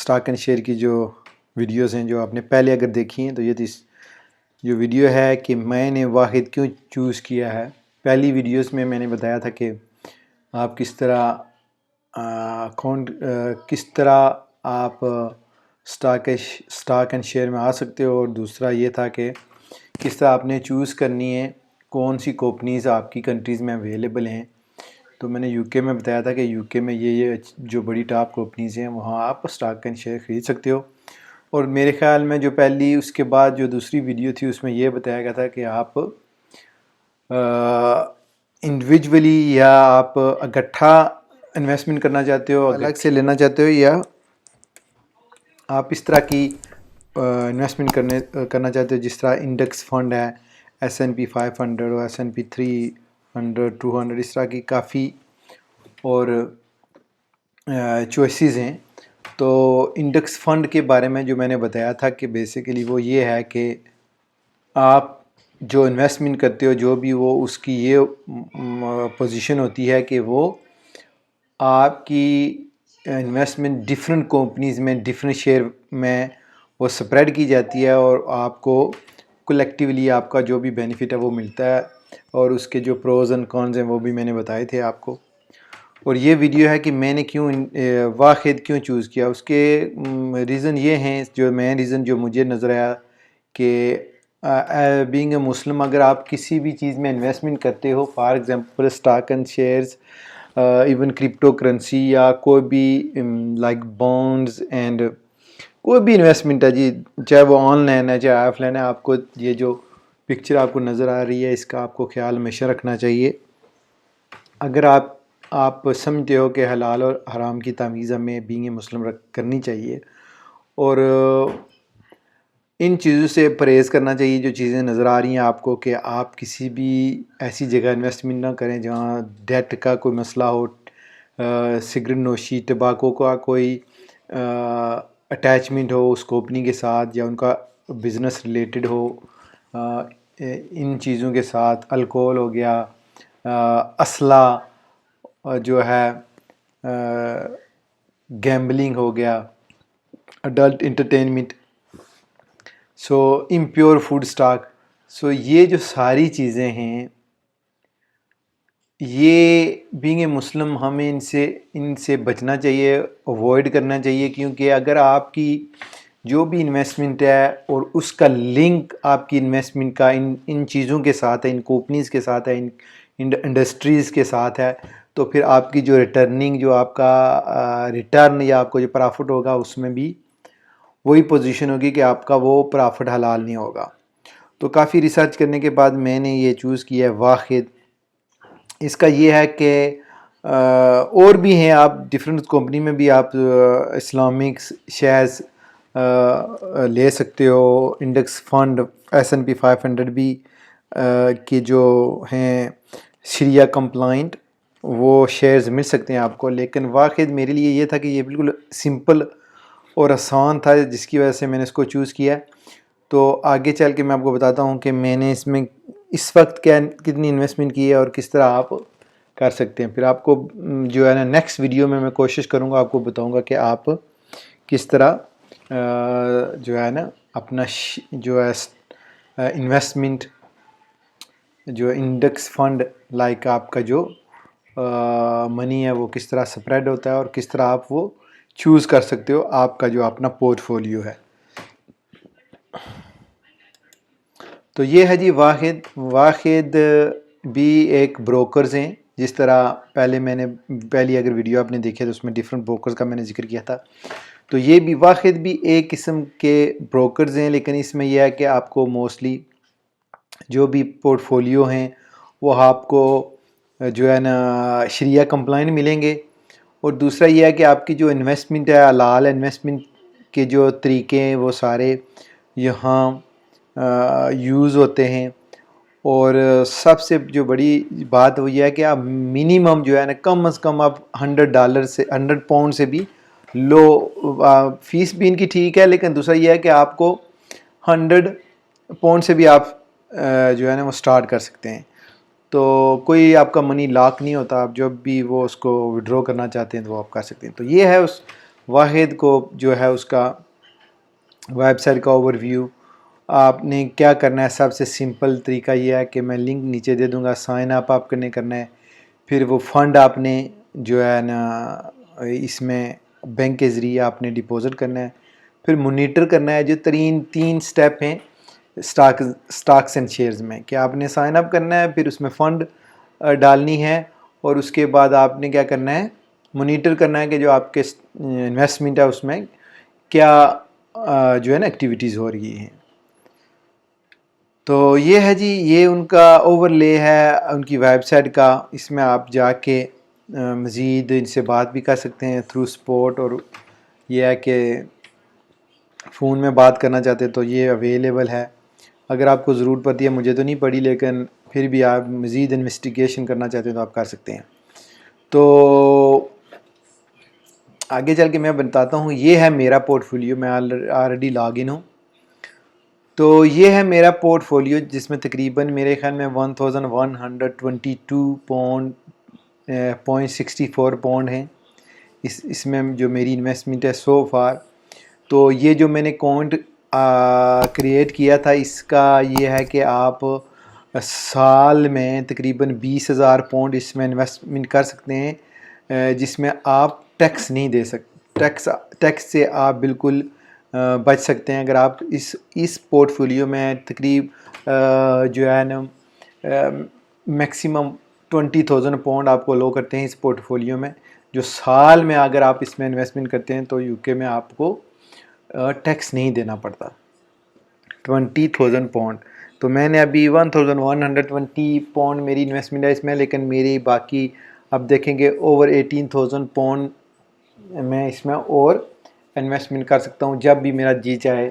Stock and share کی جو videos ہیں جو آپ نے پہلے اگر دیکھی ہیں تو یہ جو ویڈیو ہے کہ میں نے واحد کیوں چوز کیا ہے. پہلی ویڈیوز میں میں نے بتایا تھا کہ آپ کس طرح آپ اسٹاک اینڈ شیئر میں آ سکتے ہو، اور دوسرا یہ تھا کہ کس طرح آپ نے چوز کرنی ہے کون سی کمپنیز آپ کی کنٹریز میں اویلیبل ہیں. تو میں نے یو کے میں بتایا تھا کہ یو کے میں یہ جو بڑی ٹاپ کمپنیز ہیں وہاں آپ اسٹاک اینڈ شیئر خرید سکتے ہو. اور میرے خیال میں جو پہلی اس کے بعد جو دوسری ویڈیو تھی اس میں یہ بتایا گیا تھا کہ آپ انڈیویجولی یا آپ اکٹھا انویسٹمنٹ کرنا چاہتے ہو، الگ سے لینا چاہتے ہو، یا آپ اس طرح کی انویسٹمنٹ کرنا چاہتے ہو جس طرح انڈیکس فنڈ ہے، S&P 500 اور S&P 300 200، اس طرح کی کافی اور چوائسیز ہیں. تو انڈیکس فنڈ کے بارے میں جو میں نے بتایا تھا کہ بیسیکلی وہ یہ ہے کہ آپ جو انویسٹمنٹ کرتے ہو جو بھی وہ اس کی یہ پوزیشن ہوتی ہے کہ وہ آپ کی انویسٹمنٹ ڈفرینٹ کمپنیز میں ڈفرینٹ شیئر میں وہ سپریڈ کی جاتی ہے، اور آپ کو کلیکٹیولی آپ کا جو بھی بینیفٹ ہے وہ ملتا ہے، اور اس کے جو پروز اینڈ کونز ہیں وہ بھی میں نے بتائے تھے آپ کو. اور یہ ویڈیو ہے کہ میں نے واحد کیوں چوز کیا. اس کے ریزن یہ ہیں، جو مین ریزن جو مجھے نظر آیا کہ بینگ اے مسلم اگر آپ کسی بھی چیز میں انویسٹمنٹ کرتے ہو، for example stock and shares, even cryptocurrency, یا کوئی بھی لائک بانڈز اینڈ کوئی بھی انویسٹمنٹ ہے جی، چاہے وہ آن لائن ہے چاہے آف لائن ہے، آپ کو یہ جو پکچر آپ کو نظر آ رہی ہے اس کا آپ کو خیال ہمیشہ رکھنا چاہیے. اگر آپ سمجھتے ہو کہ حلال اور حرام کی تمیز ہمیں بینگ اے مسلم کرنی چاہیے، اور ان چیزوں سے پرہیز کرنا چاہیے جو چیزیں نظر آ رہی ہیں آپ کو، کہ آپ کسی بھی ایسی جگہ انویسٹمنٹ نہ کریں جہاں ڈیٹ کا کوئی مسئلہ ہو، سگریٹ نوشی، ٹباکو کا کوئی اٹیچمنٹ ہو اس کمپنی کے ساتھ، یا ان کا بزنس ریلیٹڈ ہو ان چیزوں کے ساتھ. الکوہل ہو گیا، اسلحہ جو ہے، گیمبلنگ ہو گیا، اڈلٹ انٹرٹینمنٹ، سو امپیور فوڈ اسٹاک. سو یہ جو ساری چیزیں ہیں یہ بینگ اے مسلم ہمیں ان سے بچنا چاہیے، اوائڈ کرنا چاہیے، کیونکہ اگر آپ کی جو بھی انویسٹمنٹ ہے اور اس کا لنک آپ کی انویسٹمنٹ کا ان چیزوں کے ساتھ ہے، ان کمپنیز کے ساتھ ہے، ان انڈسٹریز کے ساتھ ہے، تو پھر آپ کی جو ریٹرننگ، جو آپ کا ریٹرن یا آپ کو جو پرافٹ ہوگا اس میں بھی وہی پوزیشن ہوگی کہ آپ کا وہ پرافٹ حلال نہیں ہوگا. تو کافی ریسرچ کرنے کے بعد میں نے یہ چوز کیا ہے واحد. اس کا یہ ہے کہ اور بھی ہیں، آپ ڈفرینٹ کمپنی میں بھی آپ اسلامک شیئرز لے سکتے ہو. انڈیکس فنڈ S&P 500 بھی کے جو ہیں شریعہ کمپلائنٹ وہ شیئرز مل سکتے ہیں آپ کو. لیکن واحد میرے لیے یہ تھا کہ یہ بالکل سمپل اور آسان تھا، جس کی وجہ سے میں نے اس کو چوز کیا. تو آگے چل کے میں آپ کو بتاتا ہوں کہ میں نے اس میں اس وقت کتنی انویسٹمنٹ کی ہے اور کس طرح آپ کر سکتے ہیں. پھر آپ کو جو ہے نا نیکسٹ ویڈیو میں کوشش کروں گا، آپ کو بتاؤں گا کہ آپ کس طرح جو ہے نا اپنا جو ہے انویسٹمنٹ جو انڈیکس فنڈ لائک آپ کا جو منی ہے وہ کس طرح سپریڈ ہوتا ہے، اور کس طرح آپ وہ چوز کر سکتے ہو آپ کا جو اپنا پورٹ فولیو ہے. تو یہ ہے جی واحد بھی ایک بروکرز ہیں. جس طرح پہلی اگر ویڈیو آپ نے دیکھے تو اس میں ڈفرینٹ بروکرز کا میں نے ذکر کیا تھا. تو یہ بھی واحد بھی ایک قسم کے بروکرز ہیں، لیکن اس میں یہ ہے کہ آپ کو موسٹلی جو بھی پورٹ فولیو ہیں وہ آپ کو جو ہے نا شریعہ کمپلائنٹ ملیں گے. اور دوسرا یہ ہے کہ آپ کی جو انویسٹمنٹ ہے، حلال انویسٹمنٹ کے جو طریقے ہیں وہ سارے یہاں یوز ہوتے ہیں. اور سب سے جو بڑی بات وہ یہ ہے کہ آپ منیمم جو ہے نا کم از کم آپ $100 سے بھی لو، فیس بھی ان کی ٹھیک ہے، لیکن دوسرا یہ ہے کہ آپ کو £100 سے بھی آپ جو ہے نا وہ سٹارٹ کر سکتے ہیں. تو کوئی آپ کا منی لاک نہیں ہوتا، آپ جب بھی وہ اس کو وڈرا کرنا چاہتے ہیں تو وہ آپ کر سکتے ہیں. تو یہ ہے اس واحد کو جو ہے اس کا ویب سائٹ کا اوور ویو. آپ نے کیا کرنا ہے، سب سے سمپل طریقہ یہ ہے کہ میں لنک نیچے دے دوں گا، سائن اپ آپ کرنا ہے. پھر وہ فنڈ آپ نے جو ہے نا اس میں بینک کے ذریعے آپ نے ڈپازٹ کرنا ہے. پھر مونیٹر کرنا ہے. جو تین سٹیپ ہیں سٹاکس اینڈ شیئرز میں، کہ آپ نے سائن اپ کرنا ہے، پھر اس میں فنڈ ڈالنی ہے، اور اس کے بعد آپ نے کیا کرنا ہے، مونیٹر کرنا ہے کہ جو آپ کے انویسٹمنٹ ہے اس میں کیا جو ہے نا ایکٹیویٹیز ہو رہی ہیں. تو یہ ہے جی، یہ ان کا اوور لے ہے ان کی ویب سائٹ کا. اس میں آپ جا کے مزید ان سے بات بھی کر سکتے ہیں تھرو سپورٹ، اور یہ ہے کہ فون میں بات کرنا چاہتے تو یہ اویلیبل ہے. اگر آپ کو ضرورت پڑتی ہے، مجھے تو نہیں پڑی، لیکن پھر بھی آپ مزید انویسٹیگیشن کرنا چاہتے ہیں تو آپ کر سکتے ہیں. تو آگے چل کے میں بتاتا ہوں. یہ ہے میرا پورٹ فولیو، میں آلریڈی لاگ ان ہوں. تو یہ ہے میرا پورٹ فولیو جس میں تقریباً میرے خیال میں 1122.64 پاؤنڈ ہیں. اس میں جو میری انویسٹمنٹ ہے سو فار. تو یہ جو میں نے اکاؤنٹ کریٹ کیا تھا، اس کا یہ ہے کہ آپ سال میں تقریباً 20,000 پاؤنڈ اس میں انویسٹمنٹ کر سکتے ہیں، جس میں آپ ٹیکس نہیں دے سکتے. ٹیکس سے آپ بالکل بچ سکتے ہیں اگر آپ اس پورٹ فولیو میں جو ہے نا میکسیمم 20,000 پاؤنڈ آپ کو لو کرتے ہیں اس پورٹ فولیو میں. جو سال میں اگر آپ اس میں انویسٹمنٹ کرتے ہیں تو UK میں آپ کو ٹیکس نہیں دینا پڑتا. 20,000 پاؤنڈ. تو میں نے ابھی 1120 پاؤنڈ میری انویسٹمنٹ ہے اس میں، لیکن میری باقی اب دیکھیں گے اوور 18,000 پاؤنڈ میں اس میں اور انویسٹمنٹ کر سکتا ہوں جب بھی میرا جی چاہے.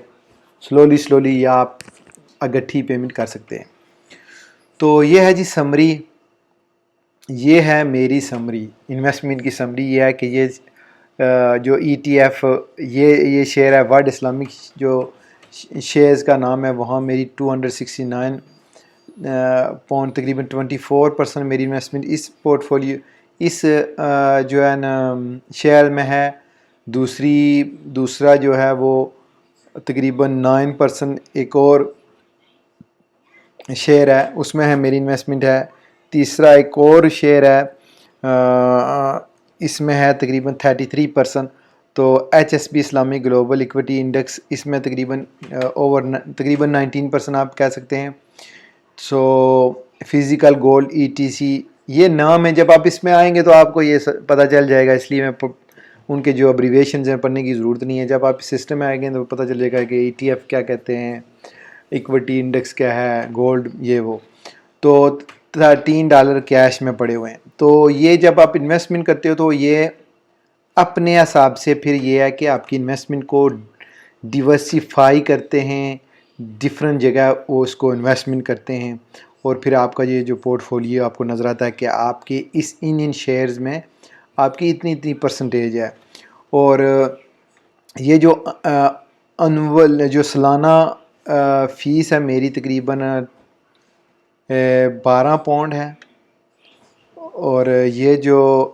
سلولی یا آپ اگٹھی پیمنٹ کر سکتے ہیں. تو یہ ہے جی سمری. یہ ہے میری سمری، انویسٹمنٹ کی سمری. یہ ہے کہ یہ جو ETF یہ شیئر ہے ورلڈ اسلامک، جو شیئرز کا نام ہے، وہاں میری 269 پاؤنڈ تقریباً 24% میری انویسٹمنٹ اس پورٹ فولیو اس جو ہے نا شیئر میں ہے. دوسرا جو ہے وہ تقریباً 9% ایک اور شیئر ہے، اس میں ہے میری انویسٹمنٹ ہے. تیسرا ایک اور شیئر ہے، اس میں ہے تقریباً 33%. تو HSB Islamic global equity index, اس میں تقریباً 19% آپ کہہ سکتے ہیں. سو فزیکل گولڈ ETC یہ نام ہے. جب آپ اس میں آئیں گے تو آپ کو یہ پتہ چل جائے گا، اس لیے میں ان کے جو ابریویشنز ہیں پڑھنے کی ضرورت نہیں ہے. جب آپ سسٹم میں آئیں گے تو پتہ چل جائے گا کہ ETF کیا کہتے ہیں، ایکویٹی انڈیکس کیا ہے، گولڈ یہ وہ. تو $13 کیش میں پڑے ہوئے ہیں. تو یہ جب آپ انویسٹمنٹ کرتے ہو تو یہ اپنے حساب سے پھر یہ ہے کہ آپ کی انویسٹمنٹ کو ڈیورسیفائی کرتے ہیں، ڈفرینٹ جگہ وہ اس کو انویسٹمنٹ کرتے ہیں، اور پھر آپ کا یہ جو پورٹ فولیو آپ کو نظر آتا ہے کہ آپ کے ان شیئرز میں آپ کی اتنی پرسنٹیج ہے. اور یہ جو انول جو سالانہ فیس ہے میری تقریباً 12 پاؤنڈ ہے. اور یہ جو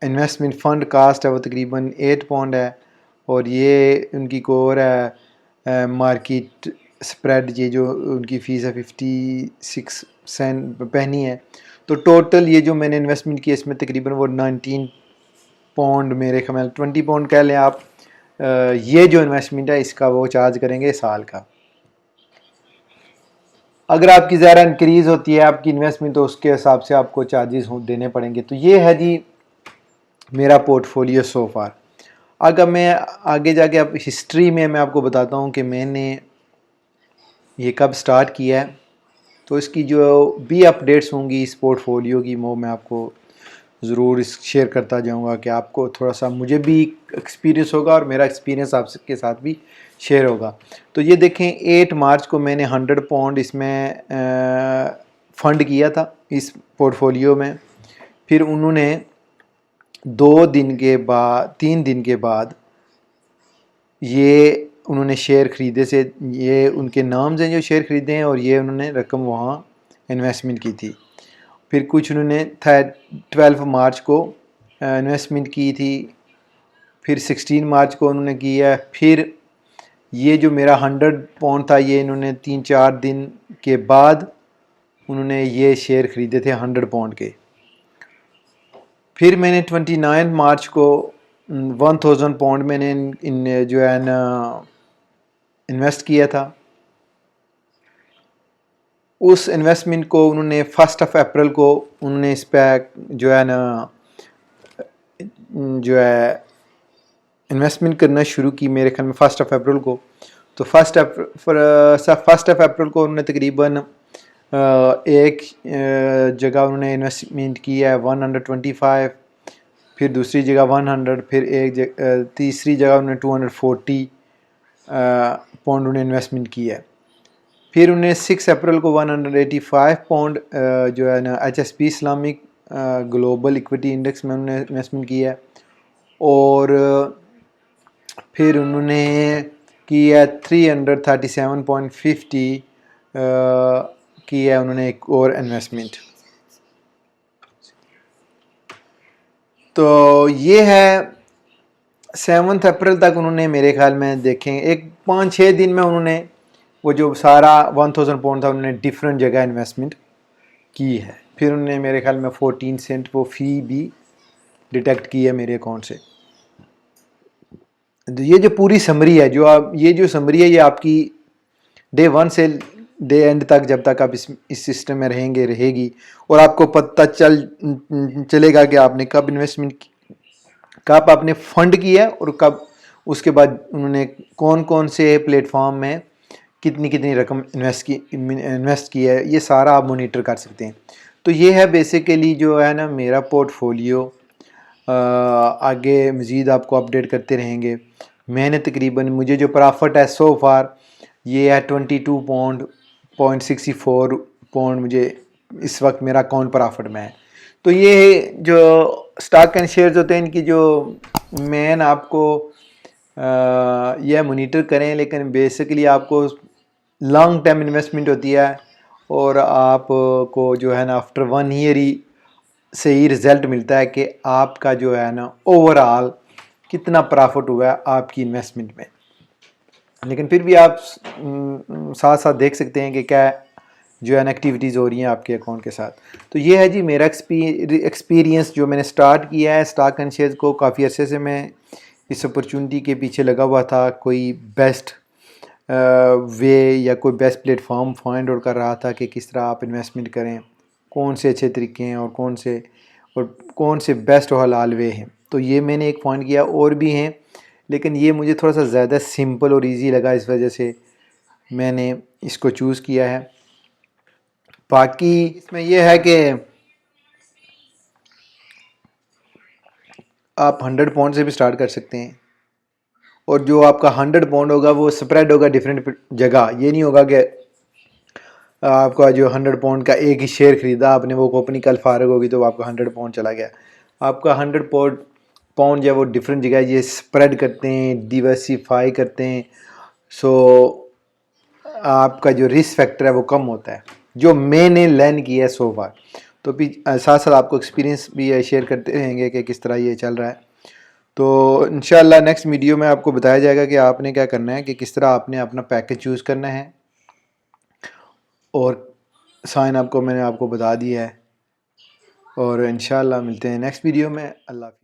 انویسٹمنٹ فنڈ کاسٹ ہے وہ تقریباً 8 پاؤنڈ ہے. اور یہ ان کی کور ہے مارکیٹ سپریڈ، یہ جو ان کی فیس ہے 56 سینٹ پہنی ہے. تو ٹوٹل یہ جو میں نے انویسٹمنٹ کی اس میں تقریباً وہ 19 پاؤنڈ، میرے خیال 20 پاؤنڈ کہہ لیں آپ. یہ جو انویسٹمنٹ ہے اس کا وہ چارج کریں گے سال کا. اگر آپ کی زیادہ انکریز ہوتی ہے آپ کی انویسٹمنٹ تو اس کے حساب سے آپ کو چارجز دینے پڑیں گے. تو یہ ہے جی میرا پورٹ فولیو سو فار. اگر میں آگے جا کے اب ہسٹری میں آپ کو بتاتا ہوں کہ میں نے یہ کب سٹارٹ کیا ہے، تو اس کی جو بھی اپڈیٹس ہوں گی اس پورٹ فولیو کی وہ میں آپ کو ضرور شیئر کرتا جاؤں گا، کہ آپ کو تھوڑا سا مجھے بھی ایکسپیرینس ہوگا اور میرا ایکسپیرینس آپ کے ساتھ بھی شیئر ہوگا. تو یہ دیکھیں 8 مارچ کو میں نے 100 پاؤنڈ اس میں فنڈ کیا تھا اس پورٹ فولیو میں. پھر انہوں نے 3 دن کے بعد یہ انہوں نے شیئر خریدے سے، یہ ان کے نام سے جو شیئر خریدے ہیں، اور یہ انہوں نے رقم وہاں انویسٹمنٹ کی تھی. پھر کچھ انہوں نے 12 مارچ کو انویسٹمنٹ کی تھی پھر 16 مارچ کو انہوں نے کیا ہے. پھر یہ جو میرا 100 پاؤنڈ تھا یہ انہوں نے 3-4 دن کے بعد انہوں نے یہ شیئر خریدے تھے 100 پاؤنڈ کے. پھر میں نے 29 مارچ کو 1000 پاؤنڈ میں نے ان جو ہے نا انویسٹ کیا تھا. اس انویسٹمنٹ کو انہوں نے 1 اپریل کو انہوں نے اس پہ جو ہے نا جو ہے انویسٹمنٹ کرنا شروع کی میرے خیال میں 1 اپریل کو. تو 1 اپریل کو انہوں نے تقریباً ایک جگہ انہوں نے انویسٹمنٹ کی ہے 125، پھر دوسری جگہ 100، پھر ایک تیسری جگہ انہوں نے 240 پاؤنڈ انہوں نے انویسٹمنٹ کی ہے. پھر انہوں نے 6 اپریل کو 185 پاؤنڈ جو ہے نا HSP Islamic global equity index میں انہوں نے انویسٹمنٹ کی ہے. اور پھر انہوں نے کی ہے 337.50 کی ہے انہوں نے ایک اور انویسٹمنٹ. تو یہ ہے 7 اپریل تک انہوں نے میرے خیال میں دیکھیں ایک 5-6 دن میں انہوں نے وہ جو سارا 1000 پاؤنڈ تھا انہوں نے ڈیفرنٹ جگہ انویسٹمنٹ کی ہے. پھر انہوں نے میرے خیال میں 14 سینٹ وہ فی بھی ڈیٹیکٹ کی ہے میرے اکاؤنٹ سے. یہ جو پوری سمری ہے یہ جو سمری ہے یہ آپ کی ڈے 1 سے ڈے اینڈ تک جب تک آپ اس سسٹم میں رہے گی اور آپ کو پتہ چلے گا کہ آپ نے کب انویسٹمنٹ کی، کب آپ نے فنڈ کیا اور کب اس کے بعد انہوں نے کون سے پلیٹ فارم میں کتنی رقم انویسٹ کی ہے، یہ سارا آپ مانیٹر کر سکتے ہیں. تو یہ ہے بیسیکلی جو ہے نا میرا پورٹ فولیو. آگے مزید آپ کو اپڈیٹ کرتے رہیں گے. میں نے تقریباً مجھے جو پرافٹ ہے سو فار یہ ہے 22.64 پاؤنڈ مجھے اس وقت میرا اکاؤنٹ پرافٹ میں ہے. تو یہ جو اسٹاک اینڈ شیئرز ہوتے ہیں ان کی جو مین آپ کو یہ مانیٹر کریں، لیکن بیسیکلی آپ کو لانگ ٹائم انویسٹمنٹ ہوتی ہے اور آپ کو جو ہے نا آفٹر 1 ایئر ہی صحیح رزلٹ ملتا ہے کہ آپ کا جو ہے نا اوور آل کتنا پرافٹ ہوا ہے آپ کی انویسٹمنٹ میں. لیکن پھر بھی آپ ساتھ ساتھ دیکھ سکتے ہیں کہ کیا جو ہے نا ایکٹیویٹیز ہو رہی ہیں آپ کے اکاؤنٹ کے ساتھ. تو یہ ہے جی میرا ایکسپیرینس جو میں نے سٹارٹ کیا ہے اسٹاک اینڈ شیئرز کو. کافی عرصے سے میں اس اپرچونٹی کے پیچھے لگا ہوا تھا، کوئی بیسٹ وے یا کوئی best plate form find out کر رہا تھا کہ کس طرح آپ انویسٹمنٹ کریں، کون سے اچھے طریقے ہیں اور کون سے بیسٹ و حلال وے ہیں. تو یہ میں نے ایک فائنڈ کیا، اور بھی ہیں لیکن یہ مجھے تھوڑا سا زیادہ سمپل اور ایزی لگا، اس وجہ سے میں نے اس کو چوز کیا ہے. باقی اس میں یہ ہے کہ آپ 100 پاؤنڈ سے بھی سٹارٹ کر سکتے ہیں، اور جو آپ کا 100 پاؤنڈ ہوگا وہ سپریڈ ہوگا ڈیفرنٹ جگہ. یہ نہیں ہوگا کہ آپ کا جو 100 پاؤنڈ کا ایک ہی شیئر خریدا آپ نے، وہ کمپنی کل فارغ ہوگی تو آپ کا 100 پاؤنڈ چلا گیا. آپ کا 100 پاؤنڈ جو ہے وہ ڈیفرنٹ جگہ یہ سپریڈ کرتے ہیں، ڈیورسیفائی کرتے ہیں. سو آپ کا جو رسک فیکٹر ہے وہ کم ہوتا ہے، جو میں نے لرن کیا ہے سو فار. تو بھی ساتھ ساتھ آپ کو ایکسپیرینس بھی شیئر کرتے رہیں گے کہ کس طرح یہ چل رہا ہے. تو انشاءاللہ نیکسٹ ویڈیو میں آپ کو بتایا جائے گا کہ آپ نے کیا کرنا ہے، کہ کس طرح آپ نے اپنا پیکج چوز کرنا ہے، اور سائن آپ کو میں نے آپ کو بتا دیا ہے. اور انشاءاللہ ملتے ہیں نیکسٹ ویڈیو میں. اللہ حافظ.